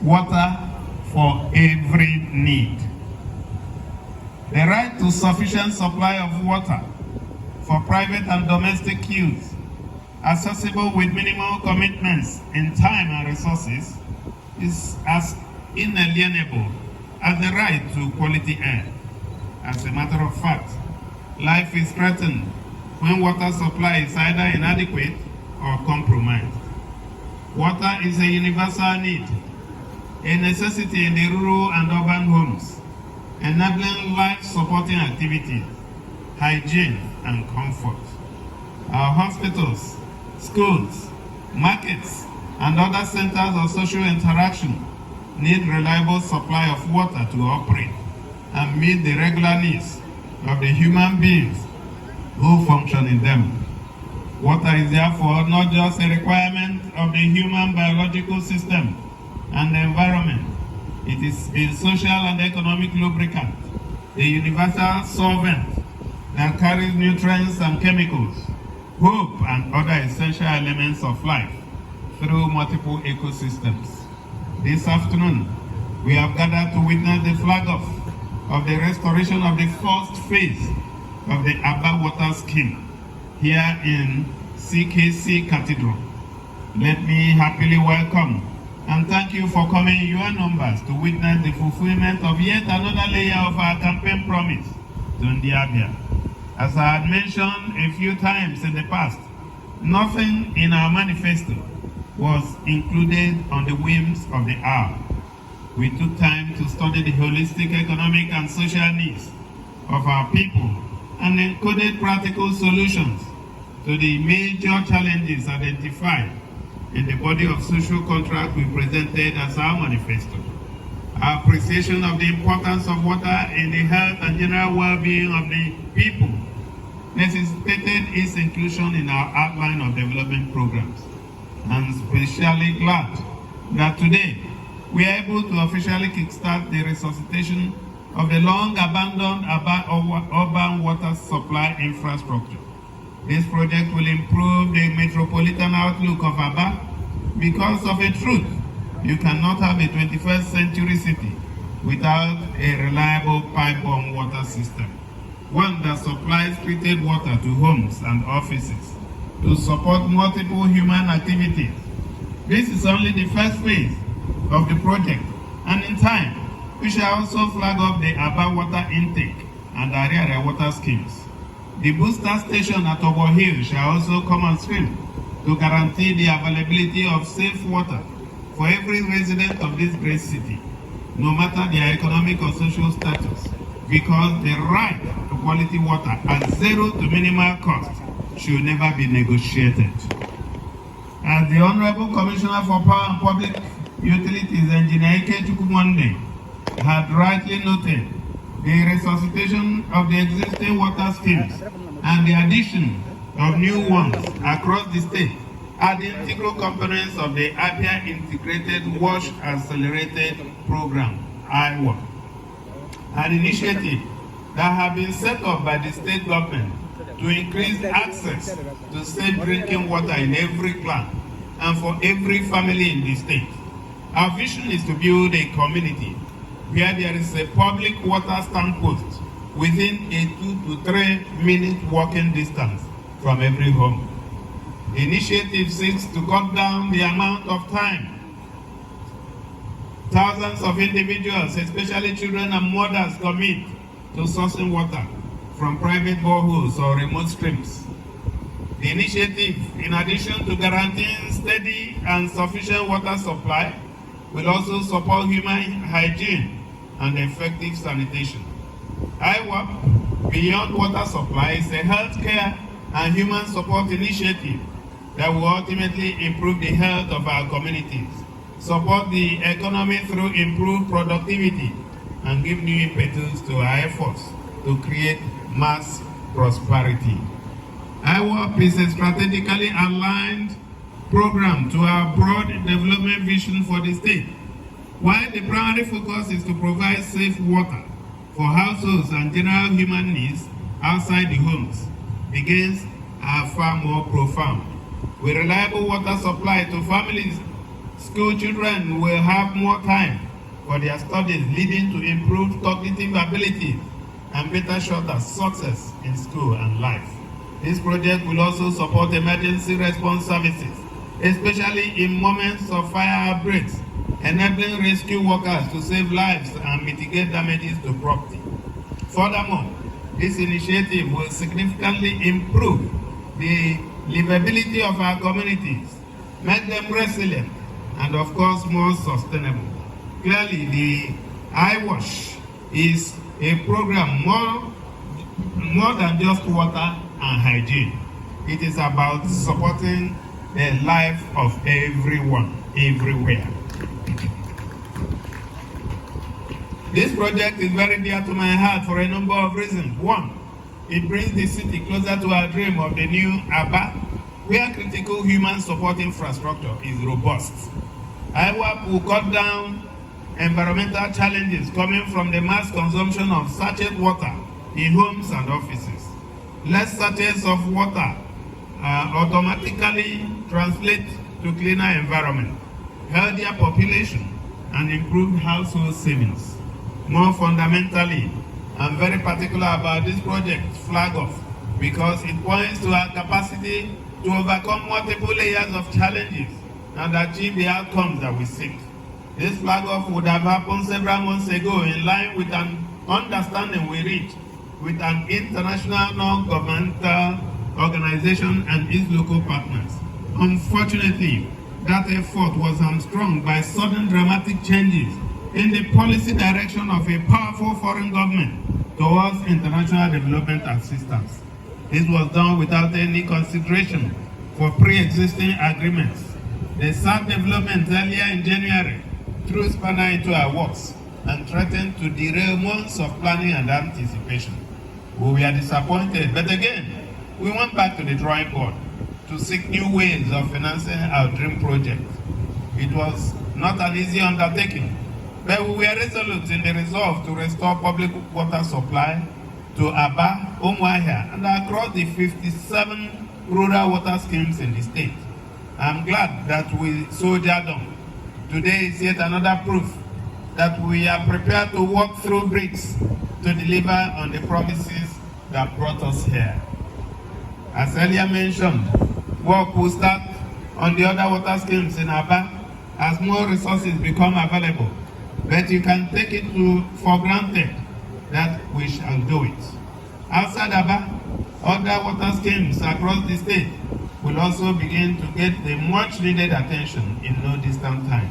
water for every need. The right to sufficient supply of water for private and domestic use, accessible with minimal commitments in time and resources, is as inalienable as the right to quality air. As a matter of fact, life is threatened when water supply is either inadequate or compromised. Water is a universal need, a necessity in the rural and urban homes, enabling life-supporting activities, hygiene, and comfort. Our hospitals, schools, markets, and other centers of social interaction need reliable supply of water to operate and meet the regular needs of the human beings who function in them. Water is therefore not just a requirement of the human biological system and the environment. It is a social and economic lubricant, a universal solvent that carries nutrients and chemicals, hope, and other essential elements of life through multiple ecosystems. This afternoon, we have gathered to witness the flag off of the restoration of the first phase of the Abia water scheme here in CKC Cathedral. Let me happily welcome and thank you for coming in your numbers to witness the fulfillment of yet another layer of our campaign promise to Abia. As I had mentioned a few times in the past, nothing in our manifesto was included on the whims of the hour. We took time to study the holistic economic and social needs of our people and encoded practical solutions to the major challenges identified in the body of social contract we presented as our manifesto. Our appreciation of the importance of water in the health and general well-being of the people necessitated its inclusion in our outline of development programs. I'm especially glad that today we are able to officially kickstart the resuscitation of the long-abandoned urban water supply infrastructure. This project will improve the metropolitan outlook of Abia because of a truth: you cannot have a 21st century city without a reliable pipe-borne water system, one that supplies treated water to homes and offices to support multiple human activities. This is only the first phase of the project, and in time, we shall also flag up the Abia water intake and area water schemes. The booster station at Obo Hill shall also come on stream to guarantee the availability of safe water for every resident of this great city, no matter their economic or social status, because the right to quality water at zero to minimal cost should never be negotiated. As the Honorable Commissioner for Power and Public Utilities, Engineer Ike Chukwumonde, had rightly noted, the resuscitation of the existing water schemes and the addition of new ones across the state are the integral components of the Abia Integrated Wash Accelerated Program, IWAP, an initiative that has been set up by the state government to increase access to safe drinking water in every clan and for every family in the state. Our vision is to build a community where there is a public water stand post within a 2 to 3 minute walking distance from every home. The initiative seeks to cut down the amount of time thousands of individuals, especially children and mothers, commit to sourcing water from private boreholes or remote streams. The initiative, in addition to guaranteeing steady and sufficient water supply, will also support human hygiene and effective sanitation. IWAP, Beyond Water Supply, is a healthcare and human support initiative that will ultimately improve the health of our communities, support the economy through improved productivity, and give new impetus to our efforts to create mass prosperity. IWAP is a strategically aligned program to our broad development vision for the state, while the primary focus is to provide safe water for households and general human needs outside the homes. The gains are far more profound. With reliable water supply to families School children will have more time for their studies, leading to improved cognitive ability and better shot at success in school and life. This project will also support emergency response services, especially in moments of fire outbreaks, enabling rescue workers to save lives and mitigate damages to property. Furthermore, this initiative will significantly improve the livability of our communities, make them resilient, and of course more sustainable. Clearly, the IWAP is a program more than just water and hygiene. It is about supporting the life of everyone, everywhere. This project is very dear to my heart for a number of reasons. One, it brings the city closer to our dream of the new Abia, where critical human support infrastructure is robust. IWAP will cut down environmental challenges coming from the mass consumption of sachet water in homes and offices. Less sachets of water automatically translate to cleaner environment, healthier population, and improved household savings. More fundamentally, I'm very particular about this project, Flag Off, because it points to our capacity to overcome multiple layers of challenges and achieve the outcomes that we seek. This flag off would have happened several months ago in line with an understanding we reached with an international non-governmental organization and its local partners. Unfortunately, that effort was hamstrung by sudden dramatic changes in the policy direction of a powerful foreign government towards international development assistance. This was done without any consideration for pre-existing agreements. The sad development earlier in January threw spanner into our works and threatened to derail months of planning and anticipation. We were disappointed, but again, we went back to the drawing board to seek new ways of financing our dream project. It was not an easy undertaking, but we were resolute in the resolve to restore public water supply to Abia, Umuahia, and across the 57 rural water schemes in the state. I'm glad that we soldiered on. Today is yet another proof that we are prepared to walk through bricks to deliver on the promises that brought us here. As earlier mentioned, work will start on the other water schemes in Abia as more resources become available. But you can take it for granted that we shall do it. Outside Abia, other water schemes across the state will also begin to get the much needed attention in no distant time.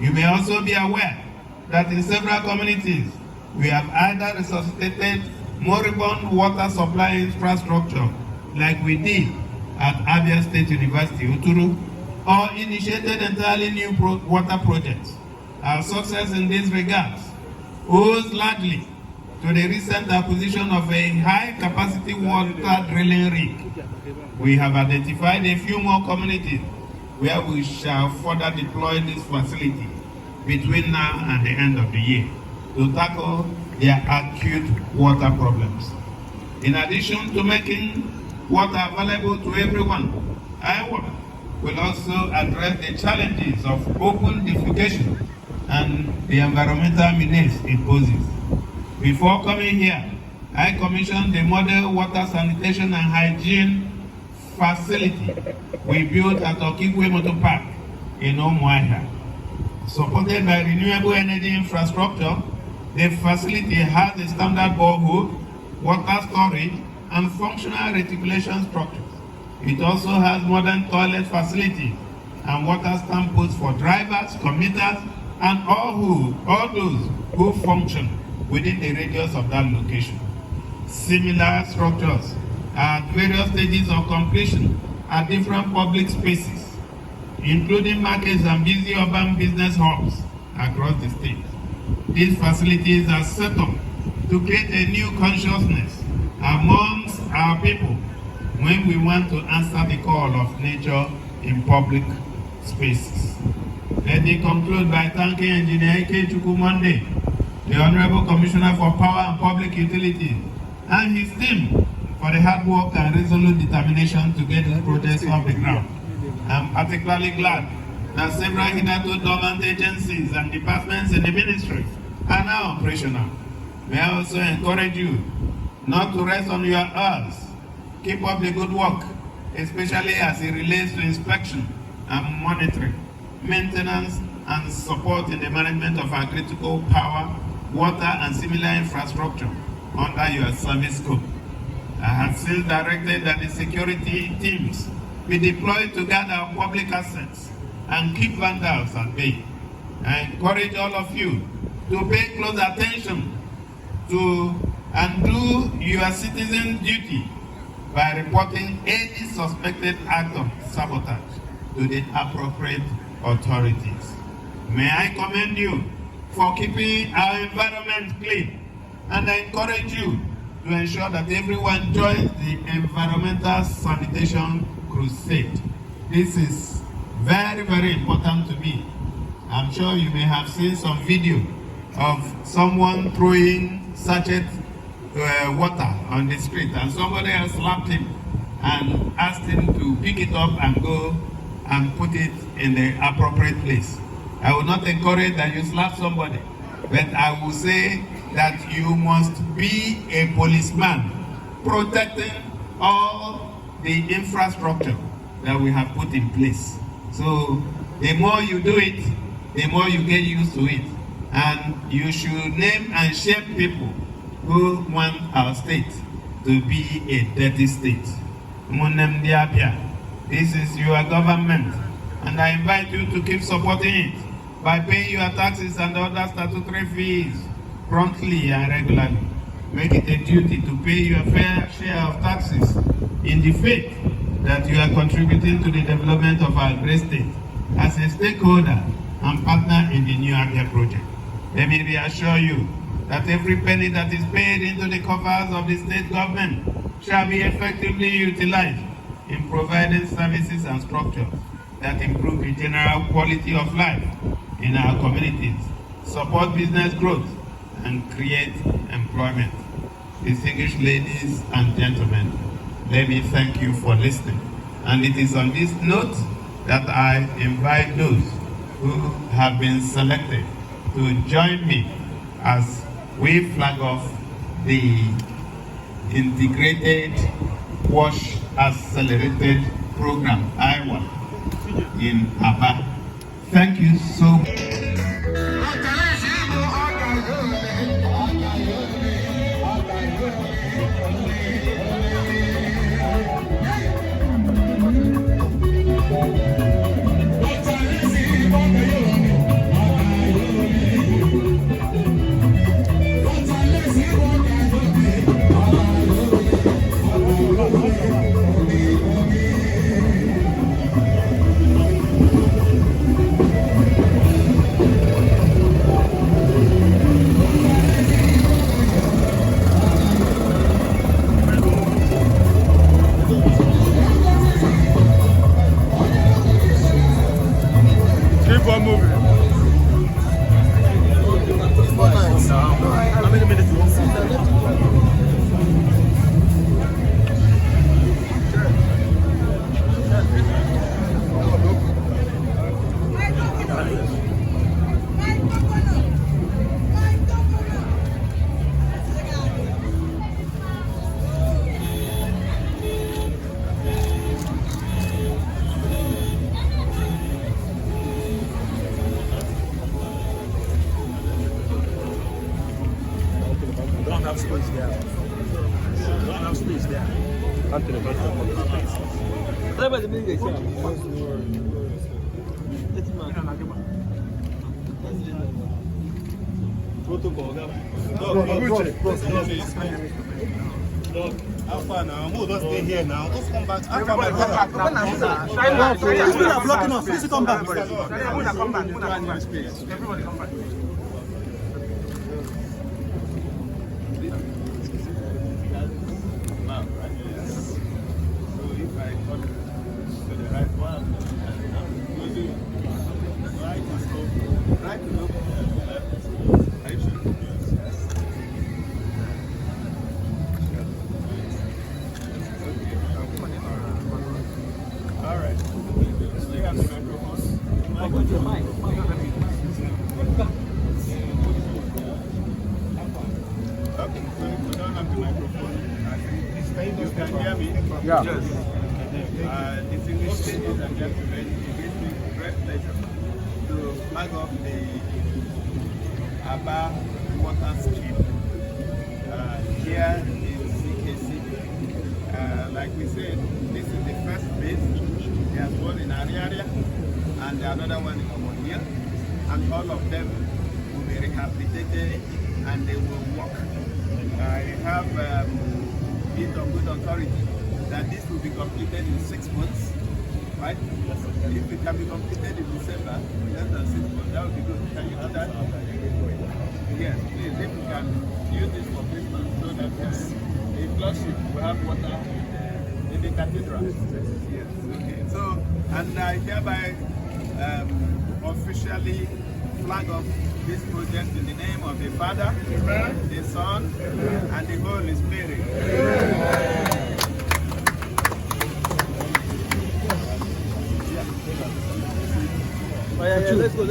You may also be aware that in several communities, we have either resuscitated moribund water supply infrastructure like we did at Abia State University, Uturu, or initiated entirely new water projects. Our success in these regards owes largely to the recent acquisition of a high-capacity water drilling rig. We have identified a few more communities where we shall further deploy this facility between now and the end of the year to tackle their acute water problems. In addition to making water available to everyone, IWAP will also address the challenges of open defecation and the environmental menace it poses. Before coming here, I commissioned the model water sanitation and hygiene facility we built at Okigwe Motor Park in Umuahia. Supported by renewable energy infrastructure, the facility has a standard borehole, water storage, and functional reticulation structures. It also has modern toilet facilities and water stand posts for drivers, commuters, and all those who function within the radius of that location. Similar structures are at various stages of completion at different public spaces, including markets and busy urban business hubs across the state. These facilities are set up to create a new consciousness amongst our people when we want to answer the call of nature in public spaces. Let me conclude by thanking Engineer Ike Chukwumonde, the Honorable Commissioner for Power and Public Utilities, and his team for the hard work and resolute determination to get this project off the ground. I'm particularly glad that several hitherto dormant agencies and departments in the ministry are now operational. May I also encourage you not to rest on your oars. Keep up the good work, especially as it relates to inspection and monitoring, maintenance and support in the management of our critical power, water and similar infrastructure under your service scope. I have since directed that the security teams be deployed to guard our public assets and keep vandals at bay. I encourage all of you to pay close attention to and do your citizen duty by reporting any suspected act of sabotage to the appropriate authorities. May I commend you for keeping our environment clean, and I encourage you to ensure that everyone joins the environmental sanitation crusade. This is very, very important to me. I'm sure you may have seen some video of someone throwing sachet water on the street, and somebody else slapped him and asked him to pick it up and go and put it in the appropriate place. I will not encourage that you slap somebody, but I will say that you must be a policeman protecting all the infrastructure that we have put in place. So the more you do it, the more you get used to it. And you should name and shame people who want our state to be a dirty state. Abia, this is your government, and I invite you to keep supporting it by paying your taxes and other statutory fees promptly and regularly. Make it a duty to pay your fair share of taxes in the faith that you are contributing to the development of our great state as a stakeholder and partner in the new Abia project. Let me reassure you that every penny that is paid into the coffers of the state government shall be effectively utilized in providing services and structures that improve the general quality of life in our communities, support business growth, and create employment. Distinguished ladies and gentlemen, let me thank you for listening. And it is on this note that I invite those who have been selected to join me as we flag off the integrated wash accelerated program, IWAP, in Abia. Thank you so much. How far now? Who does stay here now? Just come back. Everybody come back now. Please blocking us. Please come back. Everybody come back. me? Yeah. Distinguished ladies and gentlemen, it gives me great pleasure to flag off the Abia water scheme here in CKC. Like we said, this is the first phase. There's one in Ariaria and another one in Omonia, and all of them will be rehabilitated and they will work. I have bit of good authority that this will be completed in 6 months, right? If it can be completed in December, less than 6 months, that would be good. Can you do that? Yes, please, if you can use this for Christmas so that in Flushing we have water in the cathedral. Yes, okay. So, and I hereby officially flag off this project in the name of the Father, the Son, and the Holy Spirit. Oh, yeah, let's go.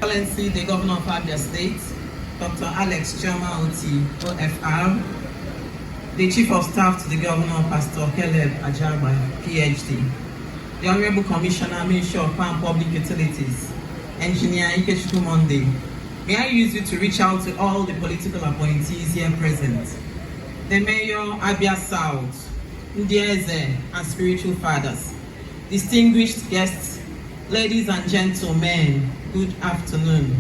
Excellency, the Governor of Abia State, Dr. Otti, OFR, the Chief of Staff to the Governor, Pastor Caleb Ajagba, PhD, the Honorable Commissioner, Ministry of Power and Public Utilities, Engineer Ikechukwu Monday. May I use you to reach out to all the political appointees here present, the Mayor, Abia South, Ndieze, and spiritual fathers, distinguished guests, ladies and gentlemen, good afternoon.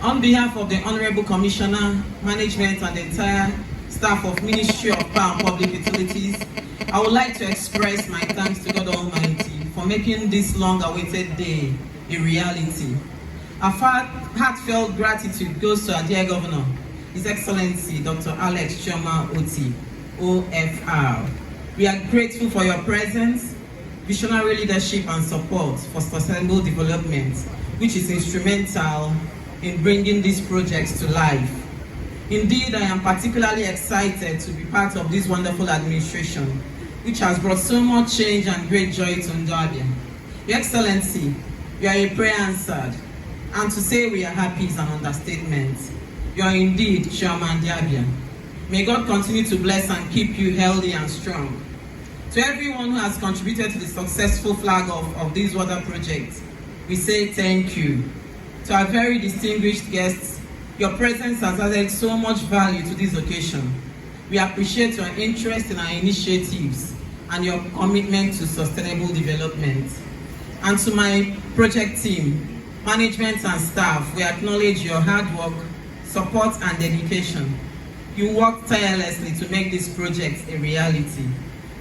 On behalf of the Honorable Commissioner, Management, and the entire staff of Ministry of Power and Public Utilities, I would like to express my thanks to God Almighty for making this long-awaited day a reality. Our heartfelt gratitude goes to our dear Governor, His Excellency Dr. Otti, OFR. We are grateful for your presence, visionary leadership, and support for sustainable development, which is instrumental in bringing these projects to life. Indeed, I am particularly excited to be part of this wonderful administration, which has brought so much change and great joy to Abia. Your Excellency, you are a prayer answered, and to say we are happy is an understatement. You are indeed Chairman Abia. May God continue to bless and keep you healthy and strong. To everyone who has contributed to the successful flag off of this water project, we say thank you. To our very distinguished guests, your presence has added so much value to this occasion. We appreciate your interest in our initiatives and your commitment to sustainable development. And to my project team, management and staff, we acknowledge your hard work, support and dedication. You worked tirelessly to make this project a reality.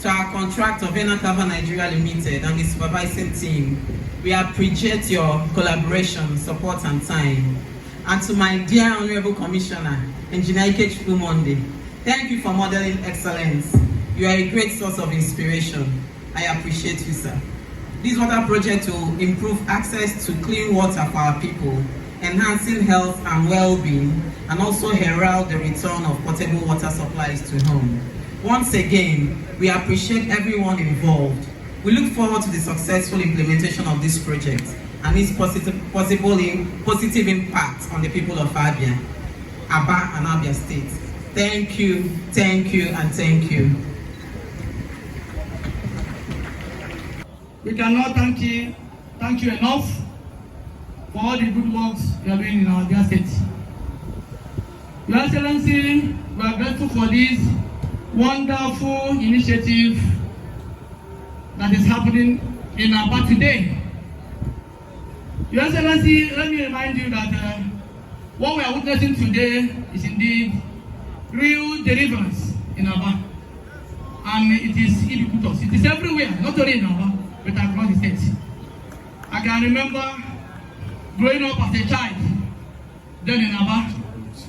To our contractor, Nigeria Limited, and the supervising team, we appreciate your collaboration, support and time. And to my dear Honorable Commissioner, Engineer Ikechukwu Monde, thank you for modeling excellence. You are a great source of inspiration. I appreciate you, sir. This water project will improve access to clean water for our people, enhancing health and well-being, and also herald the return of potable water supplies to home. Once again, we appreciate everyone involved. We look forward to the successful implementation of this project and its positive impact on the people of Abia, Aba and Abia State. Thank you, and thank you. We cannot thank you enough for all the good works you are doing in our Abia State. Your Excellency, we are grateful for this wonderful initiative that is happening in Abia today. Your Excellency, let me remind you that what we are witnessing today is indeed real deliverance in Abia. And it is ubiquitous. It is everywhere, not only in Abia, but across the state. I can remember growing up as a child, then in Abia.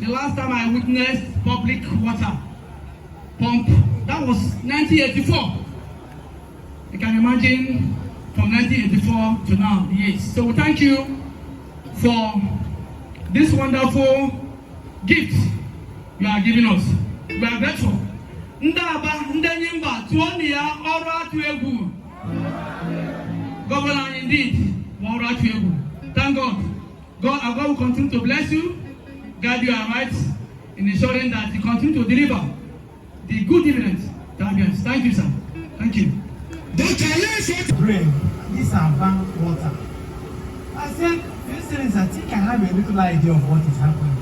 The last time I witnessed public water pump, that was 1984. You can imagine from 1984 to now, the years. So thank you for this wonderful gift you are giving us. We are grateful. Governor, indeed, thank God. God will continue to bless you, guide you aright in ensuring that you continue to deliver the good dividends to Abians. Thank you, sir. Thank you. Brain, this Abia water. I said, Excellency, I think I have a little idea of what is happening.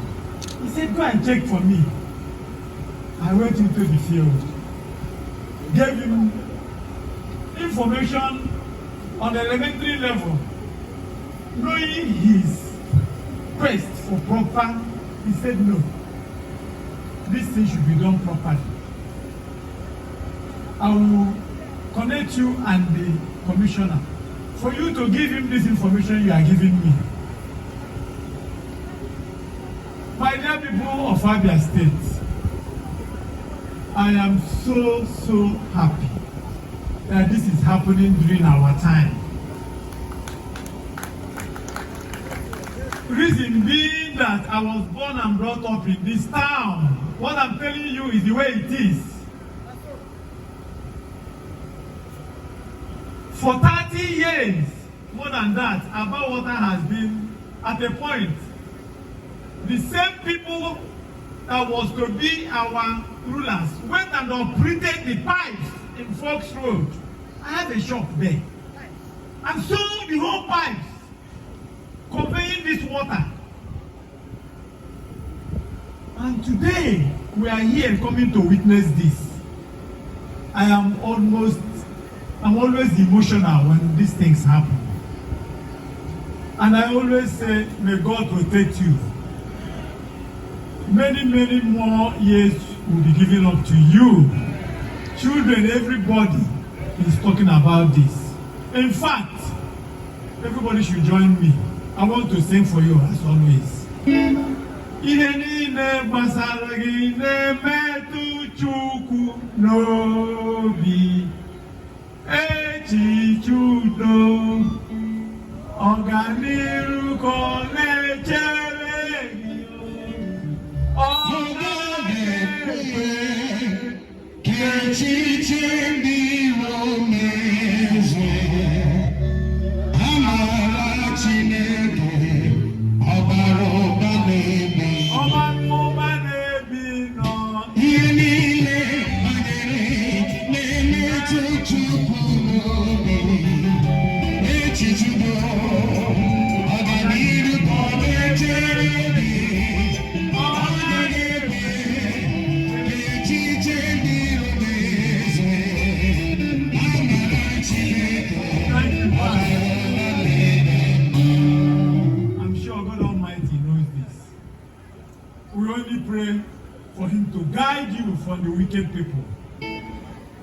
He said, go and check for me. I went into the field, gave him information on the elementary level, knowing his quest for proper. He said, no, this thing should be done properly. I will connect you and the commissioner for you to give him this information you are giving me. My dear people of Abia State, I am so happy that this is happening during our time. Reason being that I was born and brought up in this town. What I'm telling you is the way it is. For 30 years, more than that, Abia water has been at a point. The same people that was to be our rulers went and operated the pipes in Fox Road. I have a shop there. And so the whole pipes conveying this water. And today we are here coming to witness this. I'm always emotional when these things happen. And I always say, may God protect you. Many more years will be given up to you. Children, everybody is talking about this. In fact, everybody should join me. I want to sing for you as always. Ihe niile gbasara gị na-emetụ Chukwu n'obi, echiche udo, ọganiru ka ọ na-echere gị. For him to guide you from the wicked people.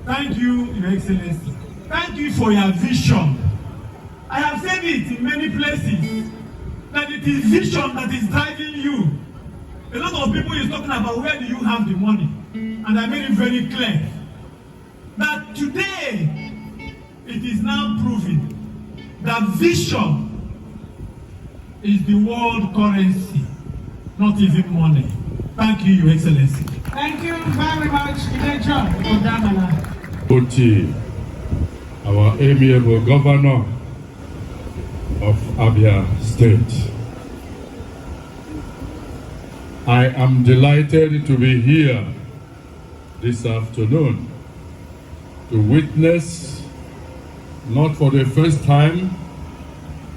Thank you, Your Excellency. Thank you for your vision. I have said it in many places that it is vision that is driving you. A lot of people is talking about where do you have the money, and I made it very clear that today it is now proven that vision is the world currency, not even money. Thank you, Your Excellency. Thank you very much, John Odamala. Otti, our amiable governor of Abia State. I am delighted to be here this afternoon to witness, not for the first time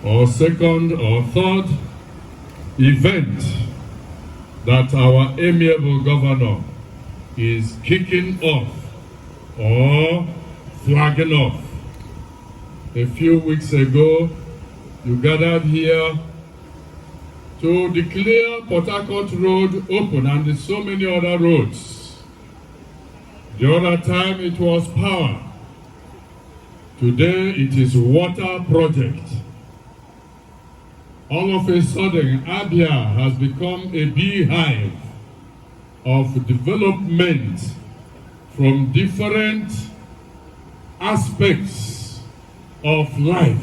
or second or third, event that our amiable governor is kicking off or flagging off. A few weeks ago, you gathered here to declare Port Harcourt Road open and so many other roads. The other time it was power. Today it is water project. All of a sudden, Abia has become a beehive of development from different aspects of life.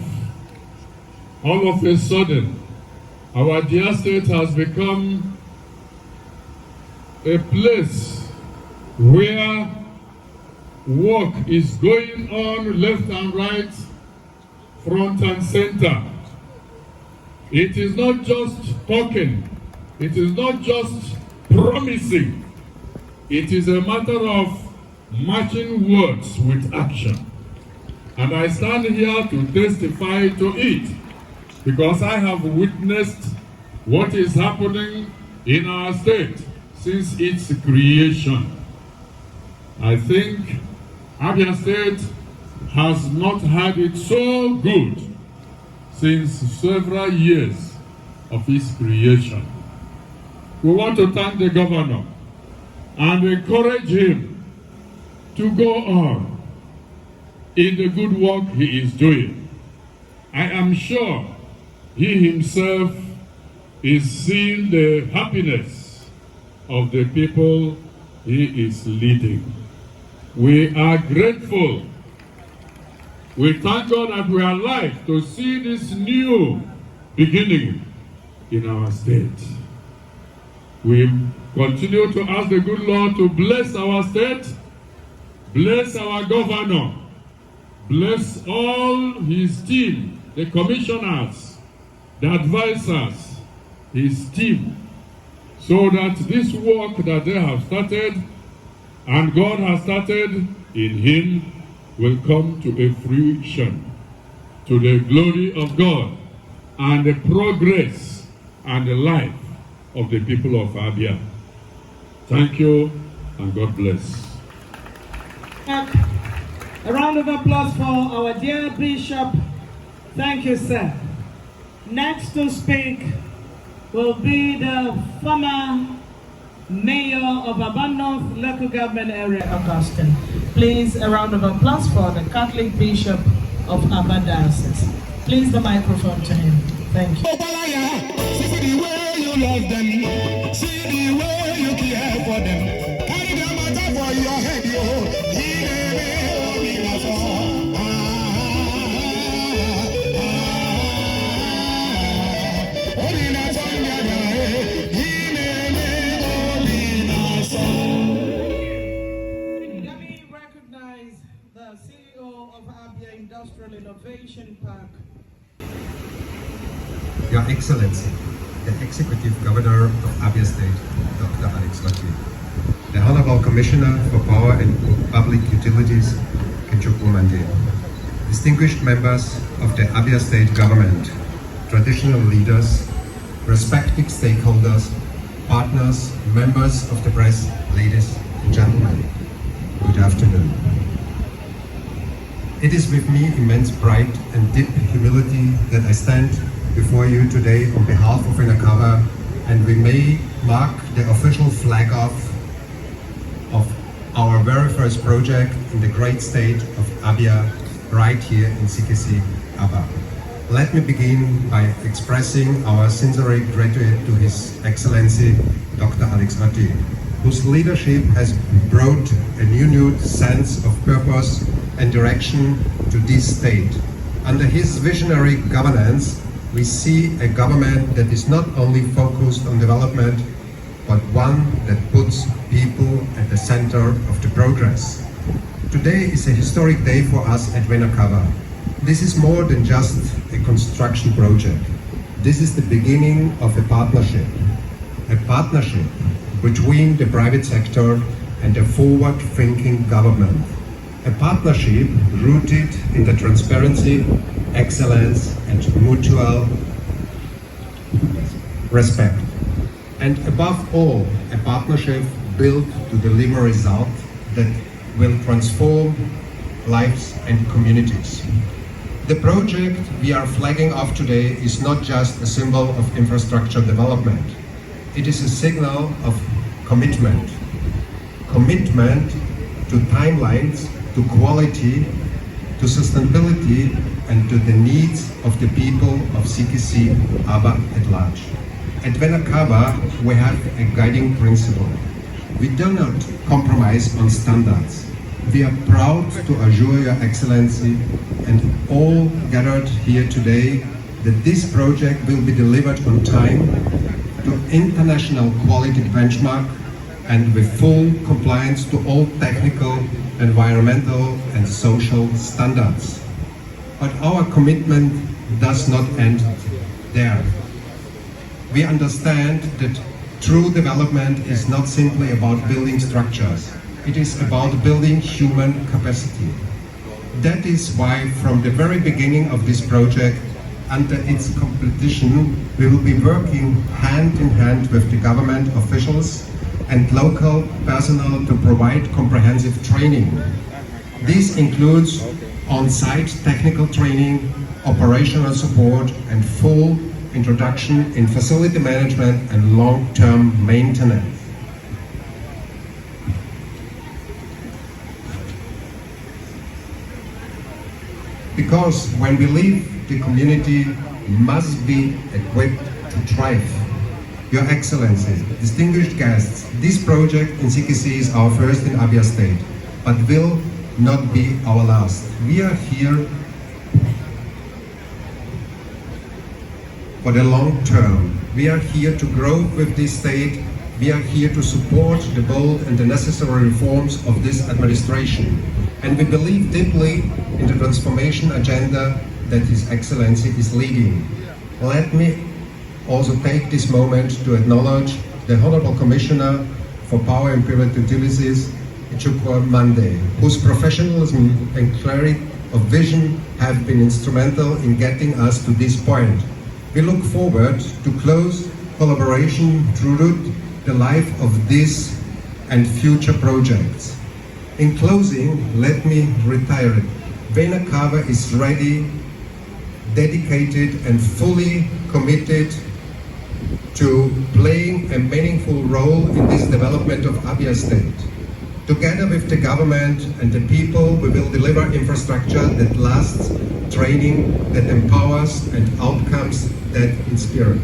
All of a sudden, our dear state has become a place where work is going on left and right, front and center. It is not just talking, it is not just promising, it is a matter of matching words with action. And I stand here to testify to it, because I have witnessed what is happening in our state since its creation. I think Abia State has not had it so good since several years of its creation. We want to thank the governor and encourage him to go on in the good work he is doing. I am sure he himself is seeing the happiness of the people he is leading. We are grateful. We thank God that we are alive to see this new beginning in our state. We continue to ask the good Lord to bless our state, bless our governor, bless all his team, the commissioners, the advisors, his team, so that this work that they have started and God has started in him will come to a fruition, to the glory of God and the progress and the life of the people of Abia. Thank you and God bless. A round of applause for our dear Bishop. Thank you, sir. Next to speak will be the former Mayor of Abia North Local Government Area, Augustine. Please, a round of applause for the Catholic Bishop of Abia Diocese. Please, the microphone to him. Thank you. See the way you love them, see the way you care for them. Carry the matter for your head, yo. Industrial Innovation Park. Your Excellency, the Executive Governor of Abia State, Dr. Alexotti, the Honorable Commissioner for Power and Public Utilities, distinguished members of the Abia State Government, traditional leaders, respected stakeholders, partners, members of the press, ladies and gentlemen, good afternoon. It is with me immense pride and deep humility that I stand before you today on behalf of Vinakava, and we may mark the official flag off of our very first project in the great state of Abia, right here in Sikisi, Abia. Let me begin by expressing our sincere gratitude to His Excellency Dr. Alexotti, whose leadership has brought a renewed sense of purpose and direction to this state. Under his visionary governance, we see a government that is not only focused on development, but one that puts people at the center of the progress. Today is a historic day for us at Vinakava. This is more than just a construction project. This is the beginning of a partnership between the private sector and a forward-thinking government. A partnership rooted in the transparency, excellence, and mutual respect. And above all, a partnership built to deliver results that will transform lives and communities. The project we are flagging off today is not just a symbol of infrastructure development. It is a signal of commitment. Commitment to timelines, to quality, to sustainability, and to the needs of the people of Sikisi, Abia at large. At Vinakava, we have a guiding principle. We do not compromise on standards. We are proud to assure Your Excellency and all gathered here today that this project will be delivered on time to international quality benchmark and with full compliance to all technical, environmental and social standards. But our commitment does not end there. We understand that true development is not simply about building structures. It is about building human capacity. That is why from the very beginning of this project, under its completion, we will be working hand in hand with the government officials and local personnel to provide comprehensive training. This includes on-site technical training, operational support, and full introduction in facility management and long-term maintenance. Because when we leave, the community must be equipped to thrive. Your Excellency, distinguished guests, this project in Sikisi is our first in Abia State, but will not be our last. We are here for the long term. We are here to grow with this state. We are here to support the bold and the necessary reforms of this administration. And we believe deeply in the transformation agenda that His Excellency is leading. Let me also take this moment to acknowledge the Honorable Commissioner for Power and Private Utilities, Mande, whose professionalism and clarity of vision have been instrumental in getting us to this point. We look forward to close collaboration throughout the life of this and future projects. In closing, let me reiterate, Vinakava is ready, dedicated and fully committed to playing a meaningful role in this development of Abia State. Together with the government and the people, we will deliver infrastructure that lasts, training that empowers, and outcomes that inspire.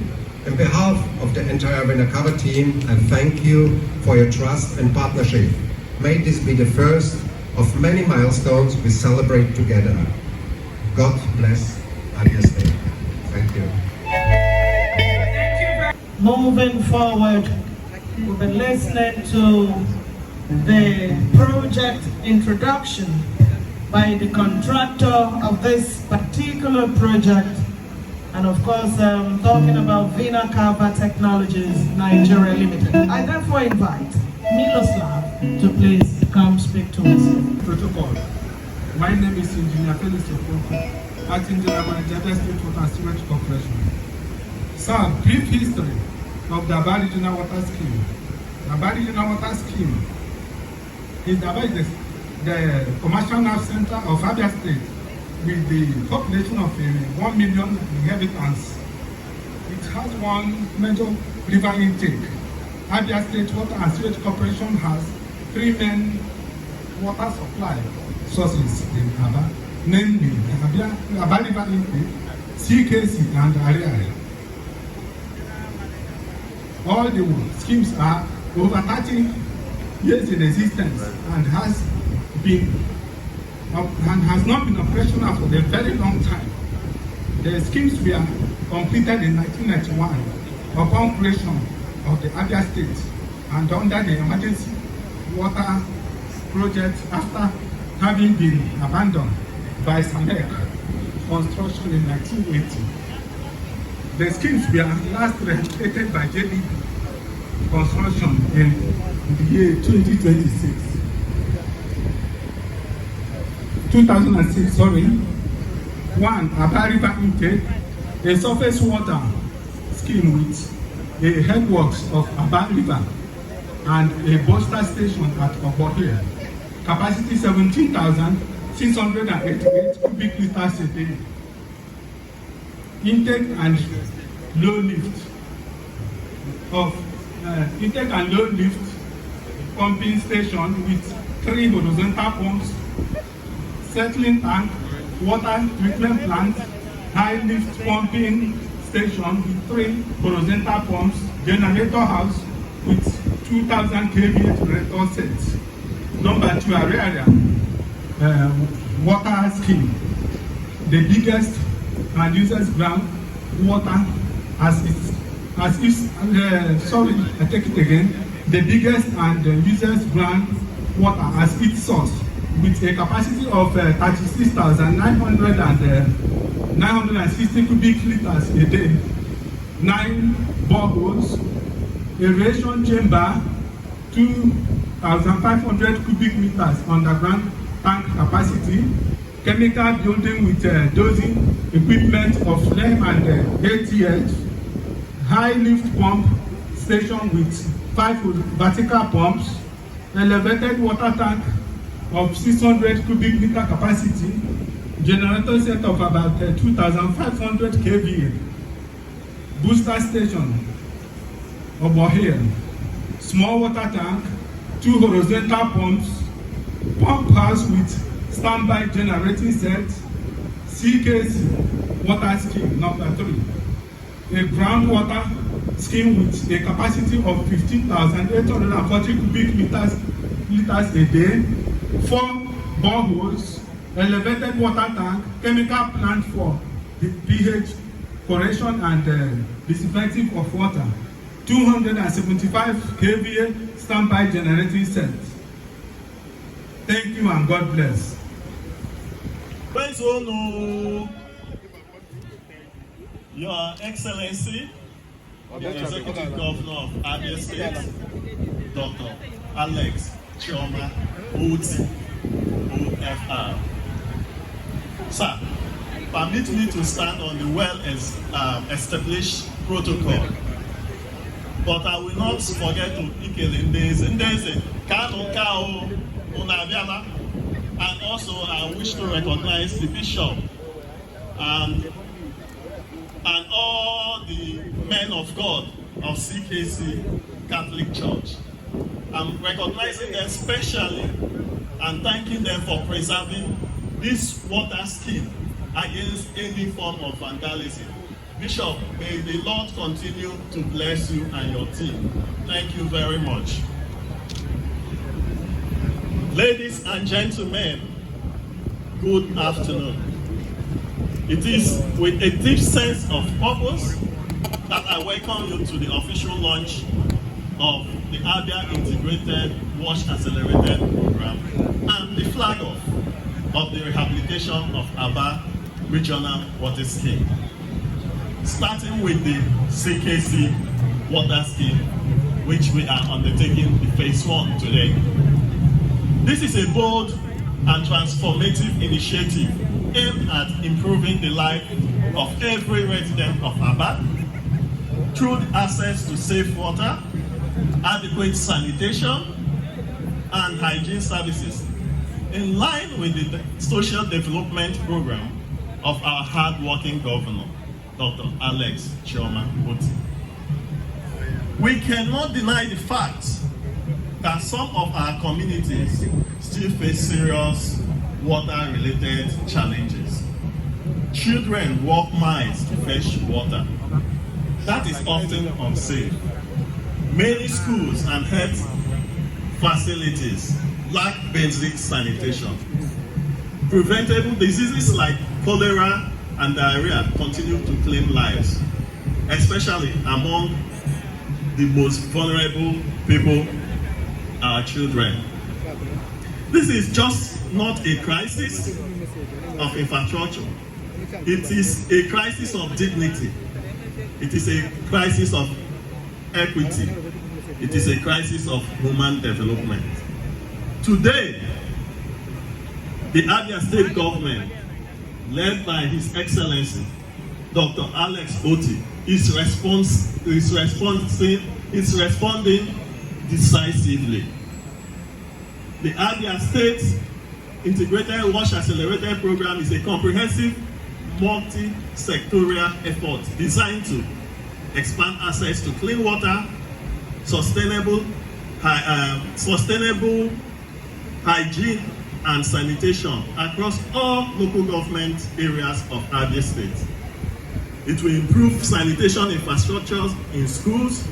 On behalf of the entire Vinakava team, I thank you for your trust and partnership. May this be the first of many milestones we celebrate together. God bless Abia State. Thank you. Moving forward, we've been listening to the project introduction by the contractor of this particular project, and of course, talking about Vina Carver Technologies Nigeria Limited. I therefore invite Miloslav to please come speak to us. Protocol. My name is Engineer Felix Okonko, Acting General Manager, Abia State Water and Sewage Corporation. Sir, brief history of the Abia Regional Water Scheme. The Abia Regional Water Scheme is the commercial nerve center of Abia State with the population of 1 million inhabitants. It has one major river intake. Abia State Water and Sewage Corporation has 3 main water supply sources in Abia, namely Abia River intake, CKC, and Area. All the schemes are over 30 years in existence and has not been operational for a very long time. The schemes were completed in 1991 upon creation of the Abia State and under the emergency water project after having been abandoned by SAMEC construction in 1980. The schemes were last rehabilitated by JB construction in the year 2006. One, Abia River intake, a surface water scheme with a headworks of Abia River and a booster station at Otti. Capacity 17,688 cubic liters a day. Intake and low lift pumping station with 3 horizontal pumps, settling tank, water treatment plant, high lift pumping station with 3 horizontal pumps, generator house with 2,000 kVA generator sets. Number 2, area water scheme, the biggest and uses ground water the biggest and uses ground water as its source with a capacity of 36,960 cubic liters a day, 9 boreholes, aeration chamber, 2,500 cubic meters underground tank capacity, chemical building with dosing equipment of flame and ATH, high lift pump station with 5 vertical pumps, elevated water tank of 600 cubic meter capacity, generator set of about 2,500 kVA, booster station over here, small water tank, 2 horizontal pumps, pump house with standby generating set, CKC water scheme number 3, a groundwater scheme with a capacity of 15,840 cubic liters a day, 4 boreholes, elevated water tank, chemical plant for the pH correction and disinfecting of water, 275 kVA standby generating set. Thank you and God bless. Praise Your Excellency, the Executive Governor of Abia State, Dr. Alex Chioma Otti, OFR. Sir, permit me to stand on the well-established protocol, but I will not forget to ikele ndeze kanu kao unabiama, and also I wish to recognize the bishop and all the men of God of CKC Catholic Church. I'm recognizing them specially and thanking them for preserving this water scheme against any form of vandalism. Bishop, may the Lord continue to bless you and your team. Thank you very much. Ladies and gentlemen, good afternoon. It is with a deep sense of purpose that I welcome you to the official launch of the Abia Integrated Wash Accelerated Program and the flag off. of the rehabilitation of Abia Regional Water Scheme, starting with the CKC Water Scheme, which we are undertaking the phase 1 today. This is a bold and transformative initiative aimed at improving the life of every resident of Abia through access to safe water, adequate sanitation, and hygiene services, in line with the social development program of our hard-working governor, Dr. Alex Otti. We cannot deny the fact that some of our communities still face serious water-related challenges. Children walk miles to fetch water. That is often unsafe. Many schools and health facilities lack basic sanitation. Preventable diseases like cholera and diarrhea continue to claim lives, especially among the most vulnerable people, our children. This is just not a crisis of infrastructure. It is a crisis of dignity. It is a crisis of equity. It is a crisis of human development. Today, the Abia State government, led by His Excellency, Dr. Alex Otti, is responding decisively. The Abia State Integrated Wash Accelerated Program is a comprehensive multi-sectorial effort designed to expand access to clean water, sustainable hygiene and sanitation across all local government areas of Abia State. It will improve sanitation infrastructures in schools,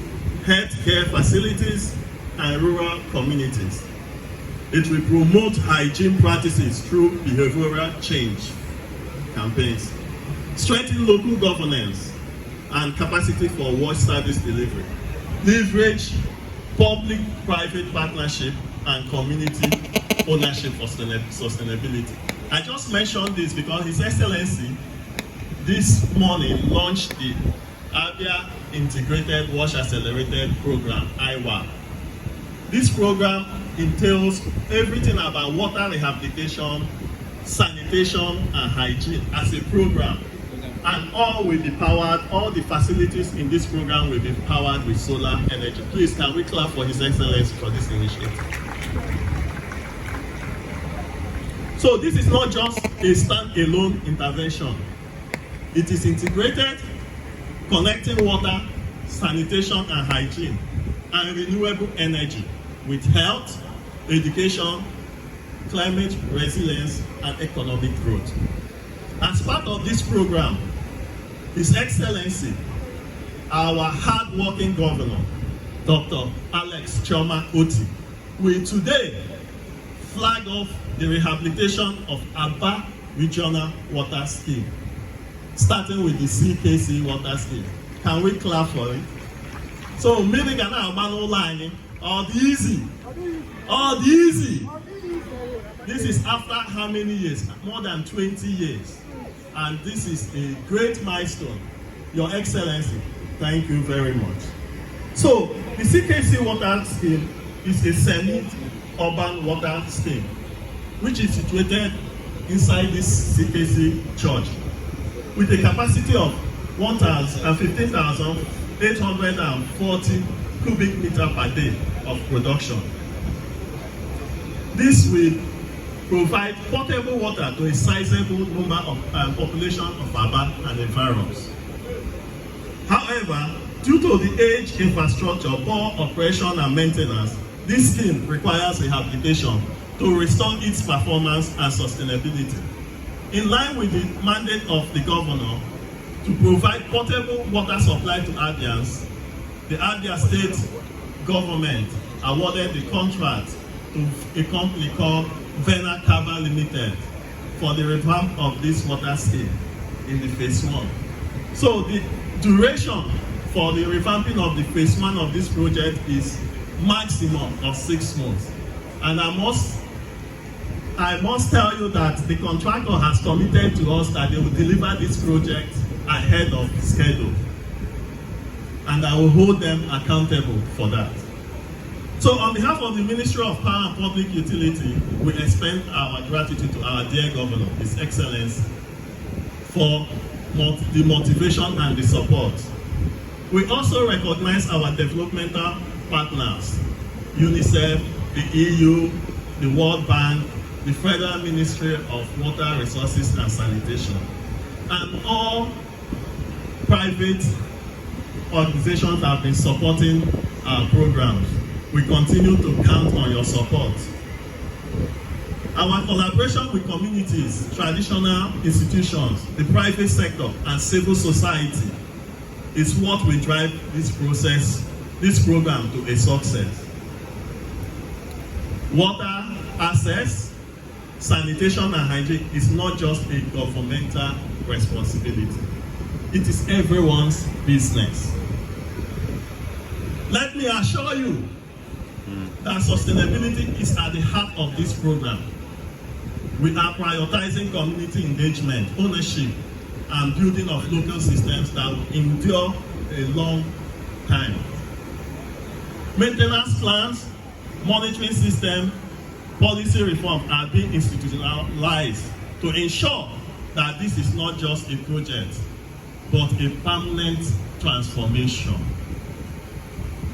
healthcare facilities, and rural communities. It will promote hygiene practices through behavioral change campaigns, strengthen local governance and capacity for wash service delivery, leverage public-private partnership and community ownership for sustainability. I just mentioned this because His Excellency this morning launched the Abia Integrated Wash Accelerated Program, IWAP. This program entails everything about water rehabilitation, sanitation, and hygiene as a program. And all will be powered, all the facilities in this program will be powered with solar energy. Please, can we clap for His Excellency for this initiative? So this is not just a stand-alone intervention. It is integrated, connecting water, sanitation and hygiene, and renewable energy with health, education, climate resilience, and economic growth. As part of this program, His Excellency, our hard-working governor, Dr. Alex Otti, will today flag off the rehabilitation of Abia Regional Water Scheme, starting with the CKC Water Scheme. Can we clap for it? So, maybe can I have line? All easy. This is after how many years? More than 20 years. And this is a great milestone. Your Excellency, thank you very much. So, the CKC Water Scheme is a semi-urban water scheme, which is situated inside this CKC church, with a capacity of 15,840 cubic meters per day of production. This will provide potable water to a sizable number of population of Abia and environs. However, due to the age infrastructure, poor operation and maintenance, this scheme requires rehabilitation to restore its performance and sustainability. In line with the mandate of the governor to provide potable water supply to Abians, the Abia State government awarded the contract to a company called Vena Cava Limited for the revamp of this water scheme in the phase 1. So the duration for the revamping of the phase 1 of this project is maximum of 6 months. And I I must tell you that the contractor has committed to us that they will deliver this project ahead of schedule. And I will hold them accountable for that. So on behalf of the Ministry of Power and Public Utility, we extend our gratitude to our dear Governor, His Excellency, for the motivation and the support. We also recognize our developmental partners, UNICEF, the EU, the World Bank, the Federal Ministry of Water Resources and Sanitation, and all private organizations have been supporting our programs. We continue to count on your support. Our collaboration with communities, traditional institutions, the private sector, and civil society is what will drive this program to a success. Water access, sanitation and hygiene is not just a governmental responsibility. It is everyone's business. Let me assure you that sustainability is at the heart of this program. We are prioritizing community engagement, ownership, and building of local systems that will endure a long time. Maintenance plans, monitoring system, policy reform are being institutionalized to ensure that this is not just a project, but a permanent transformation.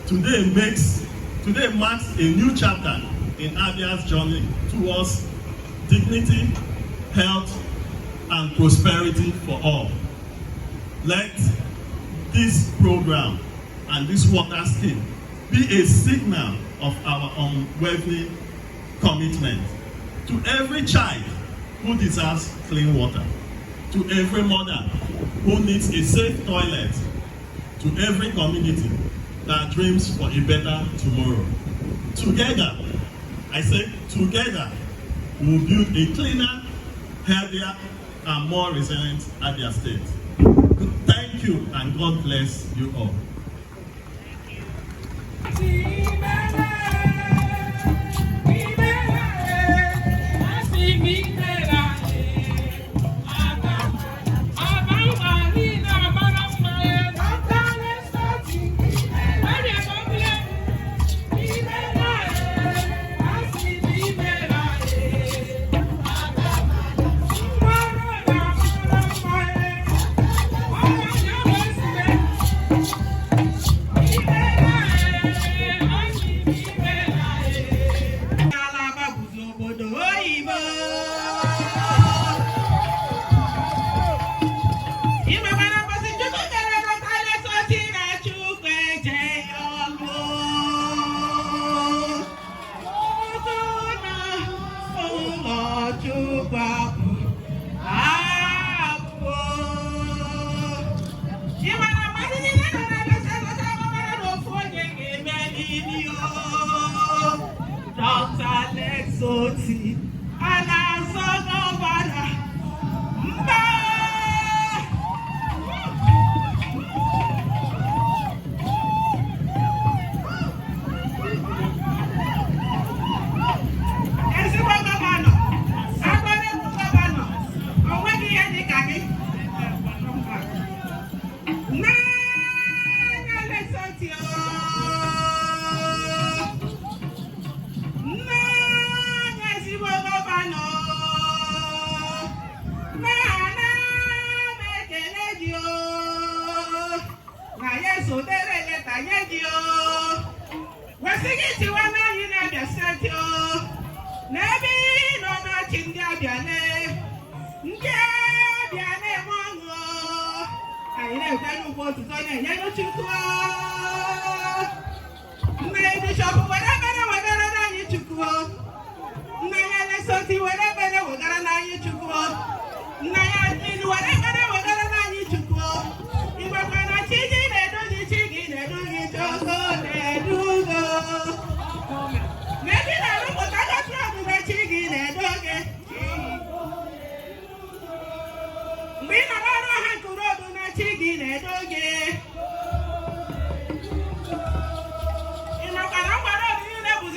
Today marks a new chapter in Abia's journey towards dignity, health, and prosperity for all. Let this program and this water scheme be a signal of our unwavering commitment to every child who deserves clean water, to every mother who needs a safe toilet, to every community that dreams for a better tomorrow. Together, I say together, we'll build a cleaner, healthier, and more resilient Abia State. Thank you, and God bless you all. Dr. Alexotti,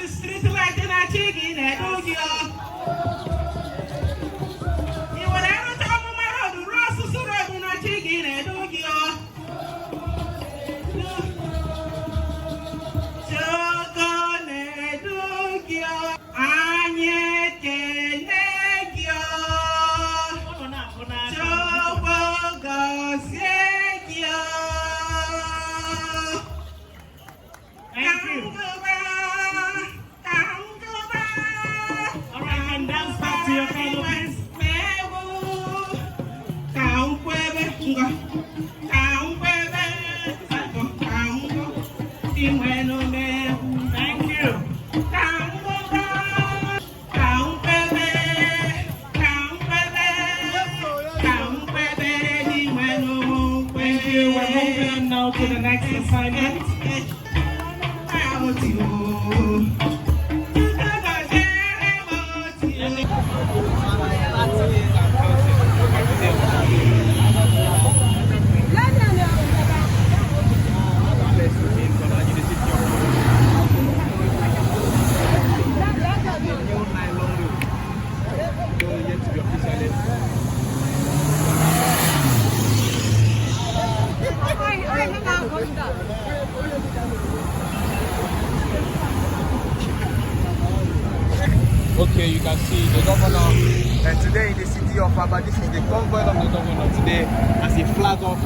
street light in a chicken, All right, and dance back to your father, please. Thank you. Thank you. We're moving on now to the next assignment. Okay, you can see the governor today in the city of Abia. This is the convoy of the governor today as a flag off